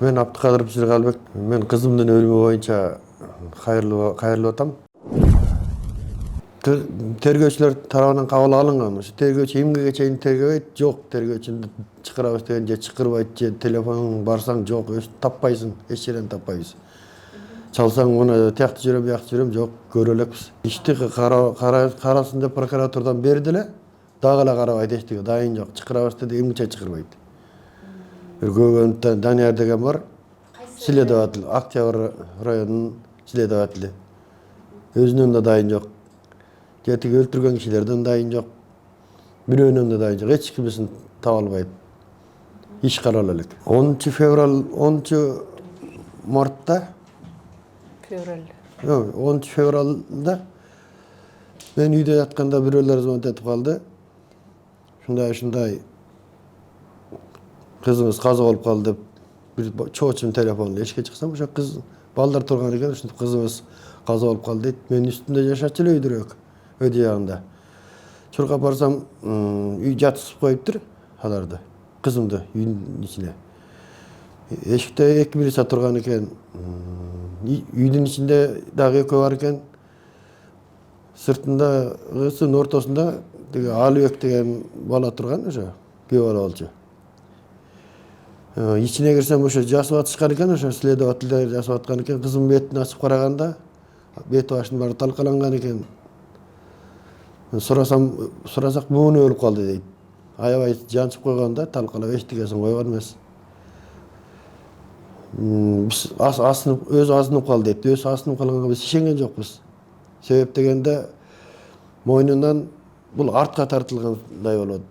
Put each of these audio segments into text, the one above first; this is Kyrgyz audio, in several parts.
Мен Абдыкадыров Сыргалбек. Мен кызымдын өлүмү боюнча кайрылып атам. Тергөөчүлөр тарабынан кабыл алынган. Ошо тергөөчү эмгеге чейин тергебейт, жок, тергөөчүнү чакырабыз деген же чакырбайт, же телефонун барсаң жок, таппайсың, эч жерден таппайбыз. Чалсаң муну тиякты жүрөм, биякты жүрөм, жок, көрө элекпиз. Ишти карасын деп прокуратурадан берди эле, дагы эле карабайт, эчтеке дайын жок. Чакырабыз деди, эмгиче чакырбайт. Өргөгөндөн Данияр деген бар, следователь, Октябрь районунун следователі. Өзүнөн да дайын жок. Жетиги өлтүргөн кишилерден дайын жок. Бирөөнөн да дайын жок. Эч кимисин таба албайт. Иш карала элек. 10 мартта 10 февралда мен үйдө ятканда бирөөлөр звонок этип калды. Ушундай кызыбыз каза болуп калды деп бир чоочун телефонун эшикке чыксам, ошо кыз балдар турган экен, ушинтип кызыбыз каза болуп калды дейт. Менин үстүмдө жашачу эле өйдүрөөк, өйдө жагында. Чуркап барсам, үй жаткызып коюптур аларды. Кызымды үйдүн ичине. Эшикте 2 милиция турган экен. Үйдүн ичинде дагы экөө бар экен. Сыртындагысынын ортосунда деге Алыбек деген бала турган, ошо күйөө бала болчу. İçine girsem ошо жасып атышкан экен, ошо следовательдер жасып аткан экен. Кызым бетин ачып караганда, бети башынын баары талкаланган экен. Сурасак муну өлүп калды дейт. Аябай жанчып койгон да, талкалап эчтекесин койгон эмес. Биз өзү асынып калды дейт. Өзү асынып калганга биз ишенген жокпуз. Себеп дегенде мойнунан бул артка тартылгандай болот.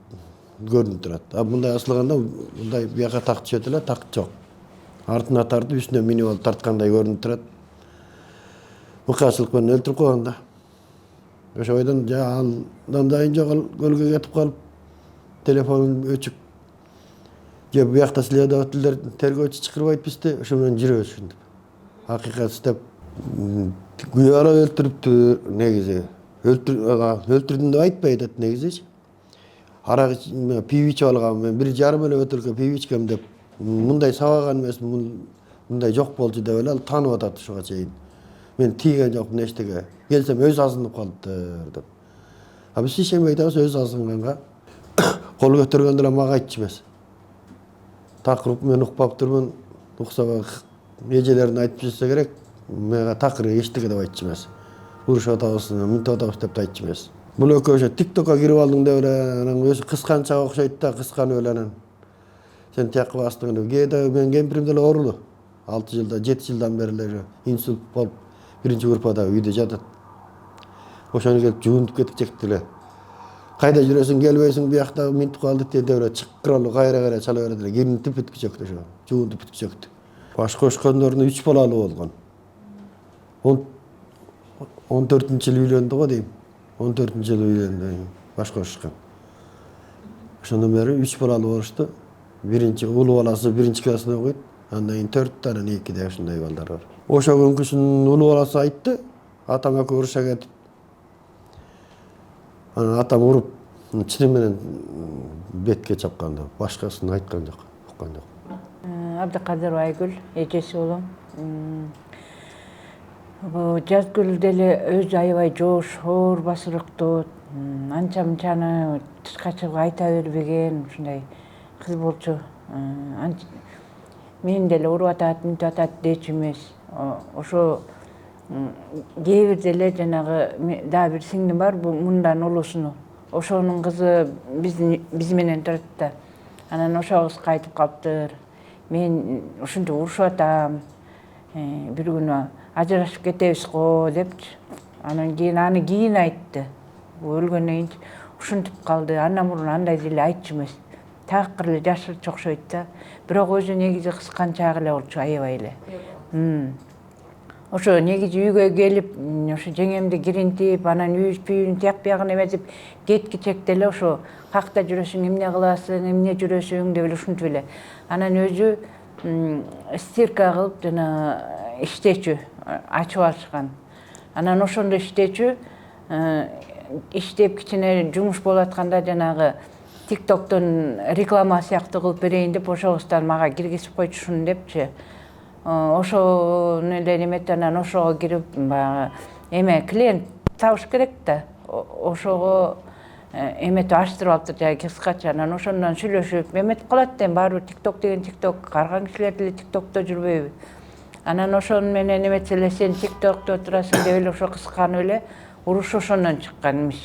Görünüp турат. Мындай асылганда мындай бияка так түшөт эле, так жок. Артына тартып, үстүнө минип алып тарткандай көрүнүп турат. Мыкаачылык менен өлтүрүп койгон да. Ошо бойдон андан дайын жок, көлгө кетип калып, телефонун өчүп. Же биякта следовательдер тергөөчү чакырбайт бизди, ошо менен жүрөбүз ушинтип. Акыйкат издеп, күйөө бала өлтүрүптүр негизи. Өлтүрдүм деп айтпайт эт негизичи. Арак пиво ичип алгам, мен 1,5 эле бөтөлкө пиво ичкем деп, мындай сабаган эмес, мындай жок болчу деп эле ал таанып атат ушуга чейин. Мен тийген жокмун эчтеке. Келсем өзү азынып калыптыр деп. Биз ишенбей атабыз, өзү азынганга. Кол көтөргөндө эле мага айтчу эмес. Такыр мен укпаптырмын, уксабай эжелерин айтып жүрсө керек, мага такыр эчтеке деп айтчу эмес. Урушуп атабыз, мынтип атабыз деп айтчу эмес. Бул экөө ошо TikTok'ка кирип алдың деп эле, анан өзү кысканчага окшойт да, кысканып эле анан. Сен тияққа бастың деп. Кээде мен кемпирим деле оорулуу. 6 жылда, 7 жылдан бери эле инсульт болуп, биринчи группада үйдө жатат. Ошону келип жуунтуп кетичекти эле. Кайда жүрөсүң, келбейсиң, биякта минтип калдык деп эле чыккыралуу кайра чала берет эле. Киринтип бүткүчөктү ошо. Жуунтуп бүткүчөктү. Баш кошкондордун 3 балалуу болгон. 14-жыл үйлөндү го дейм. 14-жыл үйлөндү, баш кошкон. Ошондон бери 3 балалуу болушту. Биринчи улуу баласы 1-класста окуйт. Андан кийин 4 анан 2-де ушундай балдар бар. Ошо күнкүсүн улуу баласы айтты, атам экөө уруша кетип. Анан атам уруп, чыны менен бетке чапкан да, башкасын айткан жок, уккан жок. Абдыкадырова Айгүл, эжеси болом. Жазгүл деле өзү аябай жошор, басырыктуу, анча мынчаны тышка чыгып айта бербеген, ушундай кыз болчу. Мени деле уруп атат, мынтип атат дечү эмес. Ошо кээ бир деле жанагы дагы бир сиңдим бар, мындан улуусуну. Ошонун кызы биз менен турат да. Анан ошол кыз кайтып калыптыр. Мен ушинтип урушуп атам. Бир күнү ажырашып кетебиз го депчи. Анан кийин айтты. Өлгөндөн кийин ушинтип калды. Андан мурун андай деле айтчу эмес. Такыр эле жашырчу окшойт да. Бирок өзү негизи кысканчаак эле болчу, аябай эле. Ошо негизи үйгө келип, ошо жеңемди киринтип, анан үйүн тияк биягын эметип, кеткичекте эле ошо какта жүрөсүң, эмне кыласың, эмне жүрөсүң деп эле ушинтип эле. Анан өзү стирка кылып жана иштечү, ачып алышкан. Анан ошондо иштечү, иштеп кичине жумуш болуп атканда жанагы TikToktон реклама сыяктуу кылып берейин деп ошобуздан мага киргизип койчушун депчи. Ошону эле немете анан ошого кирип баягы эме клиент табыш керек да. Ошого эметип ачтырып алыптыр жай кыскача. Анан ошондон сүйлөшүп эметип калат эми баары TikTok деген TikTok, карган кишилер деле TikTokто жүрбөйбү. Анан ошону менен эметсе эле сен TikTokто отурасың деп эле ошо кысканып эле уруш ошондон чыккан имиш.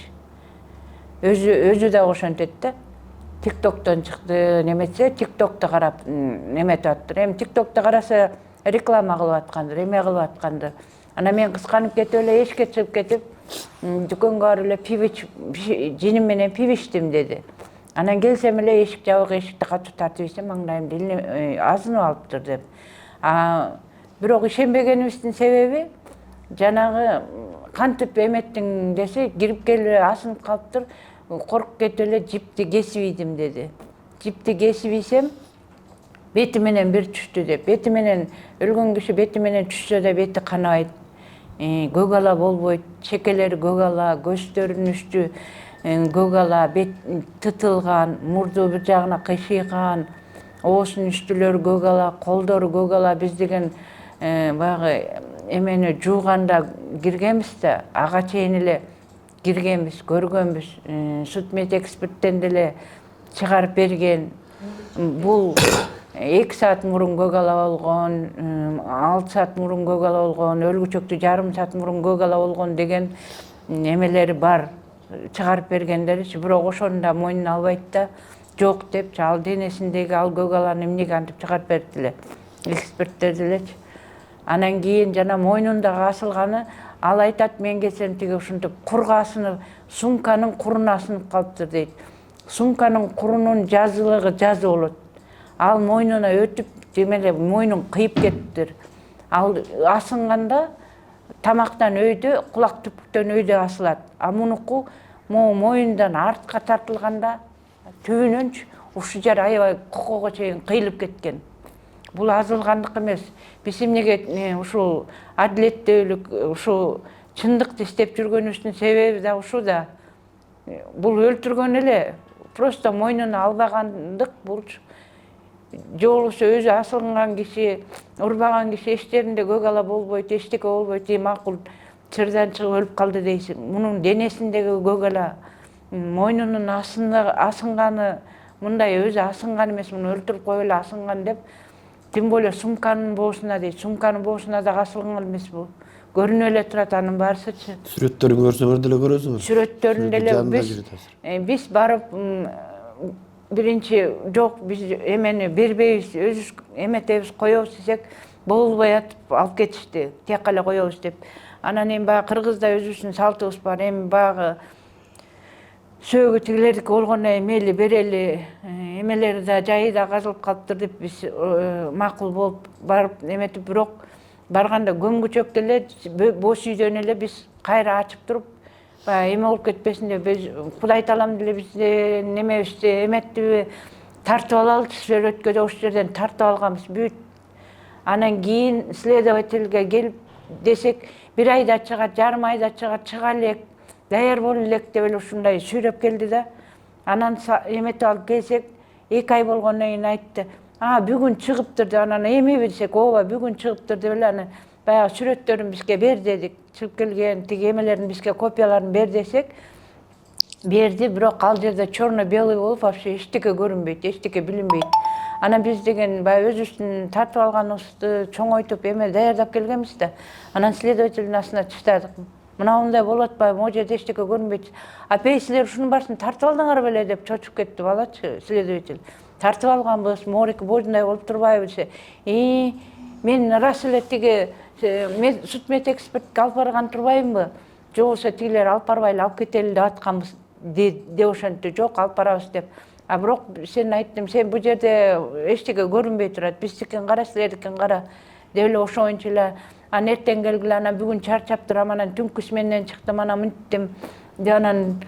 Өзү да ошентет да. TikToктон чыкты, неметсе TikTokто карап неметип аттыр. Эми TikTokто караса реклама кылып аткандыр, эме кылып аткандыр. Анан мен кысканып кетип эле эшикке чыгып кетип, дүкөнгө барып эле пиво жиним менен пиво ичтим деди. Анан келсем эле эшик жабык, эшикти катуу тартып ийсем маңдайымды азынып алыптыр деп. Бирок ишенбегенибиздин себеби жанагы кантип эметтиң десе кирип келип асынып калыптыр. Коркуп кетип эле жипти кесип ийдим деди. Жипти кесип ийсем бети менен бир түштү деп. Бети менен өлгөн киши бети менен түшсө да бети канабайт. Көк ала болбойт, чекелери көк ала, көздөрүнүн үстү көк ала, бет тытылган, мурду бир жагына кыйшыйган, оосунун үстүлөрү көк ала, колдору көк ала. Биз деген баягы эмени жууганда киргенбиз да, ага чейин эле киргенбиз, көргөнбүз. Судмедэксперттен деле чыгарып берген. Бул 2 саат мурун көк ала болгон, 6 саат мурун көк ала болгон, өлгүчөктү жарым саат мурун көк ала болгон деген эмелери бар. Чыгарып бергендеричи, бирок ошону да мойнуна албайт да, жок депчи, ал денесиндеги ал көк аланы эмнеге антип чыгарып берди эле, эксперттер делечи. Анан кийин жана мойнундагы асылганы, ал айтат, мен келсем тиги ушинтип курга асынып, сумканын куруна асынып калыптыр дейт. Сумканын курунун жазылыгы жазы болот. Ал мойнуна өтүп, демеле мойнун кыйып кетиптир. Ал асынганда тамактан өйдө, кулак түпүктөн өйдө асылат. А мунуку мойнундан артка тартылганда түбүнөнчү ушу жер аябай кокого чейин кыйылып кеткен. Бул азылгандык эмес. Биз эмнеге ушул адилеттүүлүк, ушу чындыкты издеп жүргөнүбүздүн себеби да ушу да. Бул өлтүргөн эле, просто мойнуна албагандык булчу. Же болбосо өзү асылган киши, урбаган киши эштеринде көк ала болбойт, эчтеке болбойт, макул чырдан чыгып өлүп калды дейсиң. Мунун денесиндеги көк ала, мойнунун асынганы, мындай өзү асынган эмес, муну өлтүрүп коюп эле асынган деп. Тем более сумканын боосуна дейт. Сумканын боосуна да асылган эмес бул. Көрүнүп эле турат анын баарысычы. Сүрөттөрүн көрсөңөр деле көрөсүңөр. Сүрөттөрүн деле биз барып биринчи жок, биз эмени бербейбиз, өзүбүз эметебиз, коебуз десек, болбой атып алып кетишти. Тек эле коебуз деп. Анан эми баягы Кыргызда өзүбүздүн салтыбыз бар. Эми баягы сөөгү тигилердики болгондон мейли берели, эмелери да жайы да казылып калыптыр деп биз макул болуп барып эметип, бирок барганда көмгүчөк деле бош үйдөн эле биз кайра ачып туруп, баягы эме болуп кетпесин деп, биз Кудай таалам деле бизди немебизди эметтиби тартып алалычы, сүрөткө да ошол жерден тартып алганбыз бүт. Анан кийин следовательге келип десек, 1 айда чыгат, жарым айда чыгат, чыга элек, даяр болу элек деп эле ушундай сүйрөп келди да. Анан эметип алып келсек, 2 ай болгондон кийин айтты. Бүгүн чыгыптыр деп, анан эмеби десек, ооба бүгүн чыгыптыр деп эле анан баягы сүрөттөрүн бизге бер дедик. Чыгып келген тиги эмелерин бизге копияларын бер десек, берди, бирок ал жерде черно-белый болуп, вообще эчтеке көрүнбөйт, эчтеке билинбейт. Анан биз деген баягы өзүбүздүн тартып алганыбызды чоңойтуп эме даярдап келгенбиз да. Анан следовательдин астына чыштадык. Мындай болуп атпайбы, могу жерде эчтеке көрүнбөйт. Апей, силер ушунун баарысын тартып алдыңар беле деп чочуп кетти балачы, следователь. Тартып алганбыз, морик боюндай болуп турбайбы десе. Мен рас эле тиги судмедэкспертке алып барган турбаймынбы? Же болбосо тигилер алып барбай эле алып кетели деп атканбыз деп ошентти. Жок, алып барабыз деп. Бирок сен айттым, сен бул жерде эчтеке көрүнбөй турат, биздикин кара, силердикин кара деп эле ошоңчу эле. Анан эртең келгиле, анан бүгүн чарчап турам, анан түнкү сменден чыктым, анан мынттим. Анан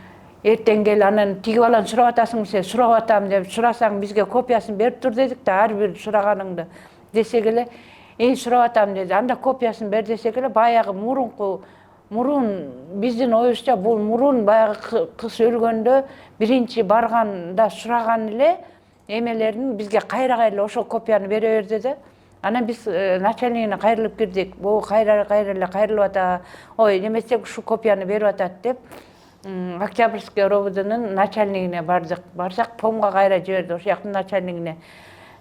эртең кел, анан тиги баланы сурап атасыңбы десе, сурап атам деп, сурасаң бизге копиясын берип тур дедик да, ар бир сураганыңды десек эле, сурап атам деди. Анда копиясын бер десек эле, баягы мурунку мурун биздин оюбузча бул мурун баягы кыз өлгөндө биринчи барганда сураган эле эмелерин бизге кайра ошол копияны бере бер деди. Анан биз начальнигине кайрылып кирдик. Бул кайра эле кайрылып атат. Ой, немесе ушу копияны берип атат деп Октябрьский РОВДнын начальнигине бардык. Барсак помга кайра жиберди, ошол жактын начальнигине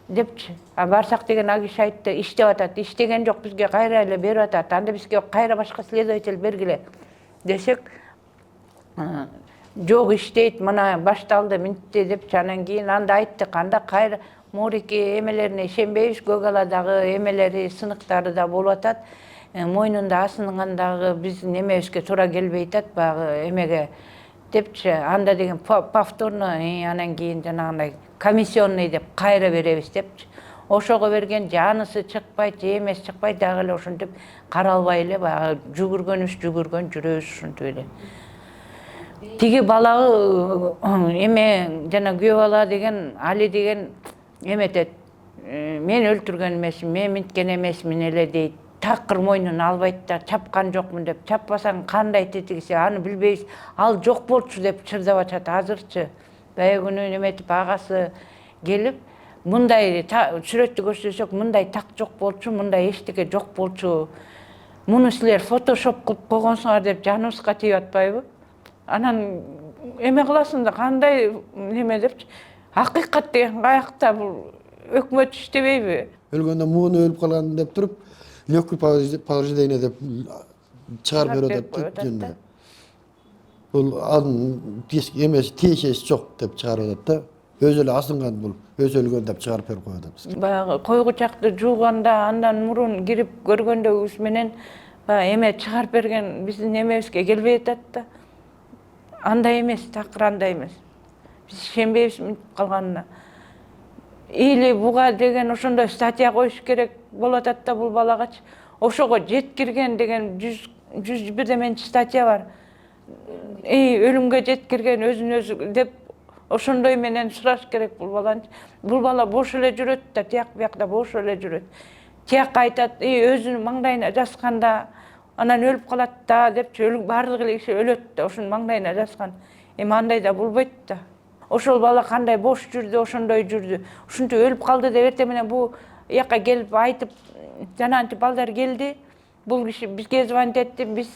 депчи. Барсак деген ал киши айтты, иштеп атат. Иштеген жок, бизге кайра эле берип атат. Анда бизге кайра башка следователь бергиле десек, жок иштейт, мына башталды минтти депчи. Анан кийин анда айттык, анда кайра Мурики эмелерине ишенбейбиз, Көгаладагы эмелери, сыныктары да болуп атат. Мойнунда асынгандагы биздин эмебизге туура келбей атат, баягы эмеге депчи. Анда деген повторно, анан кийин жанагындай комиссионный деп кайра беребиз депчи. Ошого берген жанысы чыкпайт, же эмеси чыкпайт, дагы эле ошентип каралбай эле баягы жүргөн жүрөбүз ушинтип эле. Тиги балагы эме жана күйөө бала деген Али деген эметет. Мен өлтүргөн эмесмин, мен минткен эмесмин эле дейт. Такыр мойнун албайт да, чапкан жокмун деп. Чаппасаң кандай тетигиси аны билбейбиз. Ал жок болчу деп чырдап атат азырчы. Баягы күнү эметип агасы келип, мындай сүрөттү көрсөтсөк, мындай так жок болчу, мындай эчтеке жок болчу. Муну силер фотошоп кылып койгонсуңар деп жаныбызга тийип атпайбы? Анан эме кыласың да кандай неме депчи. Акыйкат деген каякта, бул өкмөт иштебейби? Өлгөндө муну өлүп калган деп туруп, легкий повреждение деп чыгарып берип атат. Бул анын эмеси тиешеси жок деп чыгарып атат да. Өзү эле асынган бул, өзү өлгөн деп чыгарып берип коет бизге. Баягы койгучакты жууганда андан мурун кирип көргөндөгүбүз менен эме чыгарып берген биздин эмебизге келбей атат да. Андай эмес, такыр андай эмес. Биз ишенбейбиз мынтип калганына. Или буга деген ошондой статья коюш керек болуп атат да бул балагачы. Ошого жеткирген деген 101 статья бар. Өлүмгө жеткирген өзүн өзү деп ошондой менен сураш керек бул баланы. Бул бала бош эле жүрөт да, тияк биякта бош эле жүрөт. Тияк айтат, өзүнүн маңдайына жазганда анан өлүп калат да депчи, баардык эле киши өлөт да, ошонун маңдайына жазган. Эми андай да болбойт да. Ошол бала кандай бош жүрдү, ошондой жүрдү. Ушинтип өлүп калды деп эртең менен бул жака келип айтып, жанагынча балдар келди. Бул киши бизге звонить этти. Биз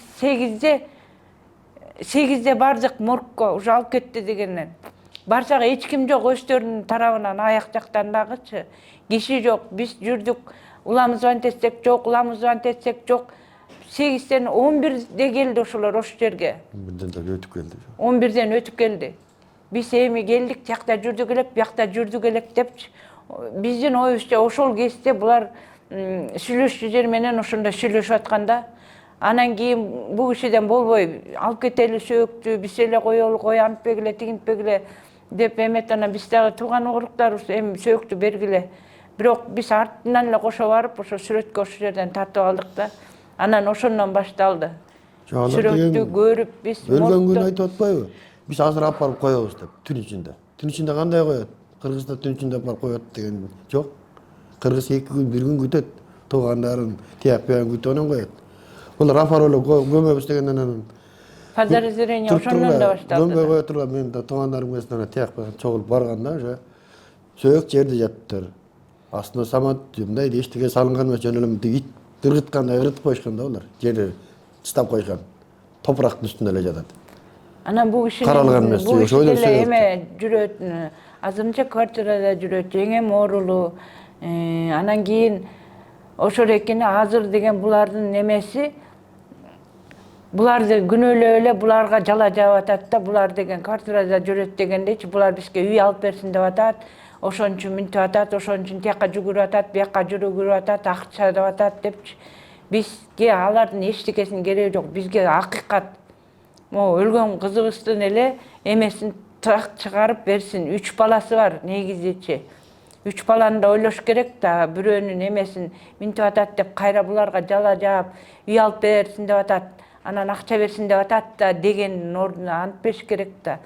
8-де бардык моргко, уже алып кетти дегенден. Барсак эч ким жок, өздөрүнүн тарабынан аяк жактан дагычы. Киши жок, биз жүрдүк. Уламыз звонить этсек жок, уламыз звонить этсек жок. 8-ден 11-де келди ошолор ошол жерге. 11-ден өтүп келди. 11-ден өтүп келди. Биз эми келдик, тиякта жүрдүк элек, биякта жүрдүк элек депчи. Биздин оюбузча ошол кезде булар сүйлөшчү жер менен ошондой сүйлөшүп атканда, анан кийин бул кишиден болбой, алып кетели сөөктү, биз эле коелу, антпегиле, тигинтпегиле деп эмет. Анан биз дагы тууган угурлуктарыбыз эми сөөктү бергиле. Бирок биз артынан эле кошо барып, ошо сүрөткө ошол жерден тартып алдык да. Анан ошондон башталды. Сүрөттү көрүп биз өлгөн күнү айтып атпайбы? Биз азыр алып барып коебуз деп, түн ичинде. Түн ичинде кандай коет? Кыргызда түн ичинде барып коет деген жок. Кыргыз 2 күн, 1 күн күтөт. Туугандарын тияк биян күтүп анан коет. Бул Рафароло көмөбүз дегенден анан подозрение ошондон да башталды. Көмбөй кое турган мен да туугандарым менен тияк биян чогулуп барганда уже сөөк жерде жатыптыр. Астына самат мындай эчтеке салынган эмес, жөн эле ит ыргыткандай ыргытып коюшкан да булар. Жерде чыстап койгон. Топурактын үстүндө эле жатат. Анан бул киши деле эме жүрөт, азырынча квартирада жүрөт, жеңем оорулуу. Анан кийин ошол экени азыр деген булардын немеси, буларды күнөөлөп эле буларга жала жаап атат да, булар деген квартирада жүрөт дегендейчи, булар бизге үй алып берсин деп атат. Ошон үчүн минтип атат, ошон үчүн тияка жүгүрүп атат, бияка жүрүп атат, акча деп атат депчи. Бизге алардын эчтекесинин кереги жок. Бизге акыйкат могу өлгөн кызыбыздын эле эмесин так чыгарып берсин. 3 баласы бар негизичи. 3 баланы да ойлош керек да, бирөөнүн эмесин минтип атат деп кайра буларга жала жаап, үй алып берсин деп атат, анан акча берсин деп атат да дегендин ордуна антпеш керек да.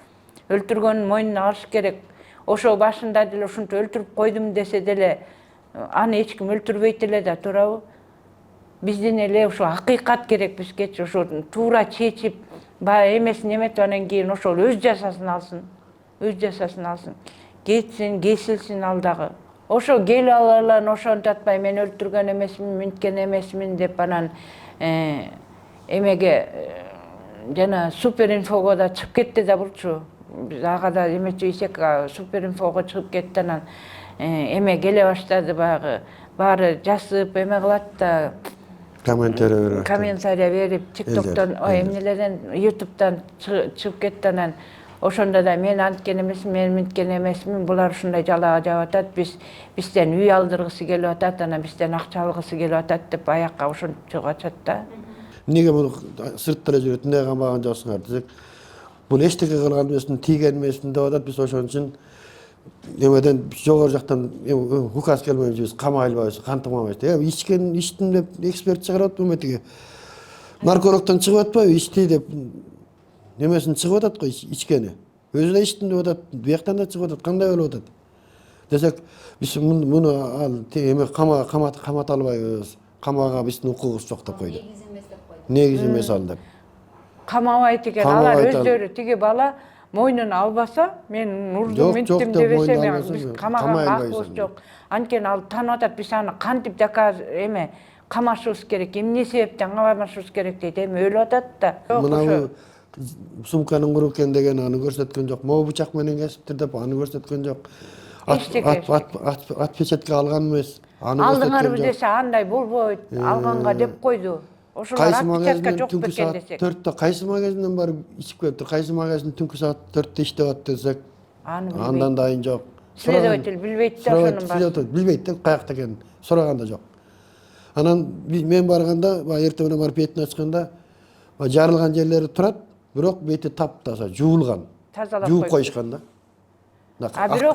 Өлтүргөнүн мойнуна алыш керек. Ошо башында деле ушинтип өлтүрүп койдум десе деле, аны эч ким өлтүрбөйт эле да, туурабы? бизден эле ошо акыйкат керек бизгечи, ошо туура чечип баягы эмесин эметип анан кийин ошол өз жазасын алсын, кетсин, кесилсин ал дагы. Ошо келип алалар, ошонтип атпай мен өлтүргөн эмесмин, мүнткен эмесмин деп анан эмеге жана суперинфого да чыгып кетти да булчу. Биз ага да эметчибисек суперинфого чыгып кетти, анан эме келе баштады, баягы баары жазып эме кылат да, комментарий берип, ТикТоктон, эмнелерден, ютубтан чыгып кетти. Анан ошондо да мен анткен эмесмин, мен мынткен эмесмин, булар ушундай жалаага жаап атат, бизден үй алдыргысы келип атат, анан бизден акча алгысы келип атат деп аякка ошончо качат да. Эмнеге муну сыртта эле жүрөт, эмнеге камаган жоксуңар десек, бул эчтеке кылган эмесин, тийген эмесин деп атат. Биз ошон үчүн эмеден жогору жактан указ келмейинче биз камай албайбыз, кантымабайбыз. Ичкен иштин деп эксперт чыгарып атпайбы тиги? Наркологдон чыгып атпайбы ичти деп? Немесин чыгып атат го ичкени. Өзү да ичтим деп атат, бияктан да чыгып атат. Кандай болуп атат? Десек, биз муну ал эме камата албайбыз. Камаага биздин укугубуз жок деп койду. Негиз эмес ал деп. Камабайт экен, алар өздөрү тиги бала мойнун албаса, мен урдум, минттим дебесе, биз камаганга акыбыз жок. Анткени ал таанып атат, биз аны кантип эме камашыбыз керек, эмне себептен камашыбыз керек дейт, эми өлүп атат да. Мына сумканын куруп экен деген аны көрсөткөн жок. Могу бычак менен кесиптир деп аны көрсөткөн жок. Отпечатка алган эмес. Алдыңарбы десе андай болбойт, алганга деп койду. Ошолор отпечатка жок бекен десек. 4-тө кайсы магазинден барып ичип келиптир, кайсы магазин түнкү саат 4-тө иштеп атат десек, андан дайын жок. Следователь билбейт да ошонун баарын. Билбейт да каякта экенин, сураганда жок. Анан мен барганда, эртең менен барып бетин ачканда, жарылган жерлери турат, бирок бети таптаза, жуулган. Жууп коюшкан да.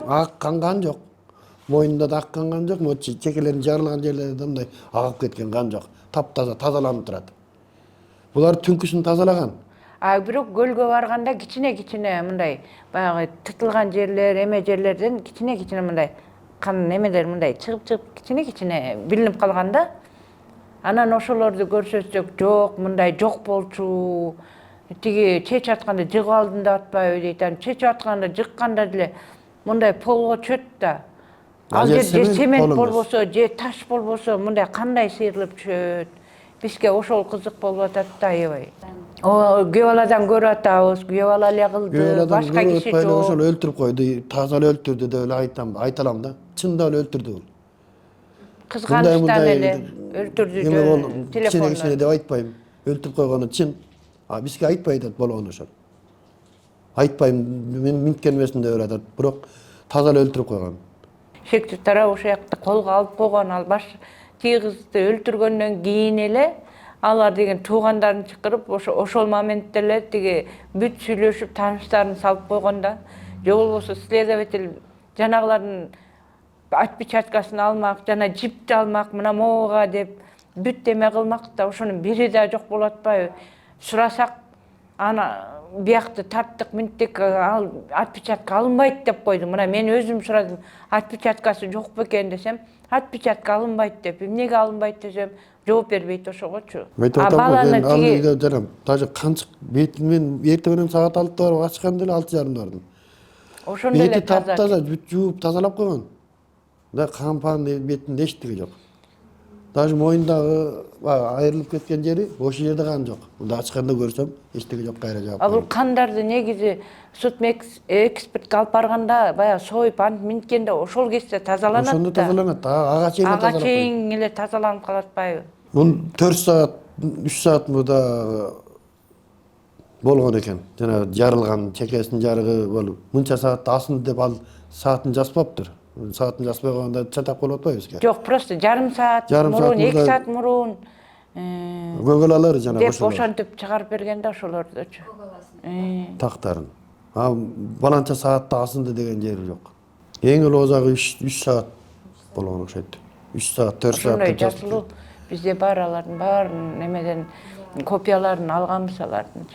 Ак канган жок. Мойнунда да ак канган жок, чекелерин жарылган жерлерде мындай агып кеткен кан жок. Таптаза, тазаланып турат. Булар түнкүсүн тазалаган. Бирок көлгө барганда кичине мындай баягы тытылган жерлер, эме жерлерден кичине мындай кан эмелер мындай чыгып кичине билинип калган да. Анан ошолорду көрсөтсөк, жок, мындай жок болчу. Тиги чечип атканда жыгып алдым деп атпайбы дейт. Чечип атканда жыкканда деле мындай полго чөт да. Ал же цемент болбосо, же таш болбосо, мындай кандай сыйрылып чөт. Бизге ошол кызык болуп атат да, аябай. Күйөө баладан көрүп атабыз, күйөө бала эле кылды, башка киши жок. Ошол өлтүрүп койду, таза эле өлтүрдү деп эле айталам да. Чындап эле өлтүрдү бул. Кызганычтан эле өлтүрдү телефондон. Кичине деп айтпайм. Өлтүрүп койгону чын. Бизге айтпайт болгону ошол. Айтпайм, мен минткен эмесмин деп атат, бирок таза эле өлтүрүп койгон. Шектүү тарап ошол жакты колго алып койгон, ал тиги кызды өлтүргөндөн кийин эле алар деген туугандарын чакырып, ошол моментте эле тиги бүт сүйлөшүп, тааныштарын салып койгон да. Же болбосо следователь жанагылардын отпечаткасын алмак, жана жипти алмак, мына могуга деп бүт эме кылмак да, ошонун бири да жок болуп атпайбы? Сурасак, аны биякты тарттык, минттик, ал отпечатка алынбайт деп койду. Мына мен өзүм сурадым, отпечаткасы жок бекен десем, отпечатка алынбайт деп. Эмнеге алынбайт десем, жооп бербейт ошогочу. Баланы тиги жарам, даже канчык бетимен эртең менен саат 6-да барып ачкан деле 6:30 бардым. Ошондо эле таза бүт жууп тазалап койгон. Да кампанын бетинде эчтеги жок. Даже мойнундагы айрылып кеткен жери ошол жерде кан жок. Мында ачканда көрсөм эчтеги жок, кайра жаап. Бул кандарды негизи судмэдэкспертке алып барганда, баягы союп ант минткенде ошол кезде тазаланат да. Ошондо тазаланат. Ага чейин эле тазаланып калат атпайбы? Бул 4 саат, 3 саат мында болгон экен. Жана жарылган чекесинин жарыгы болуп, мынча саатта асынды деп ал саатын жазбаптыр. Саатын жазбай койгондо чатак болуп атпайбы бизге? Жок, просто жарым саат мурун, 2 саат мурун көгалалары жана деп ошентип чыгарып берген да ошолордучу. Тактарын. Баланча саатта асынды деген жери жок. Эң эле озагы 3 саат болгон окшойт. 3 саат, 4 саат. Ошондой жазылуу бизде бар, алардын баарын эмеден копияларын алганбыз алардын.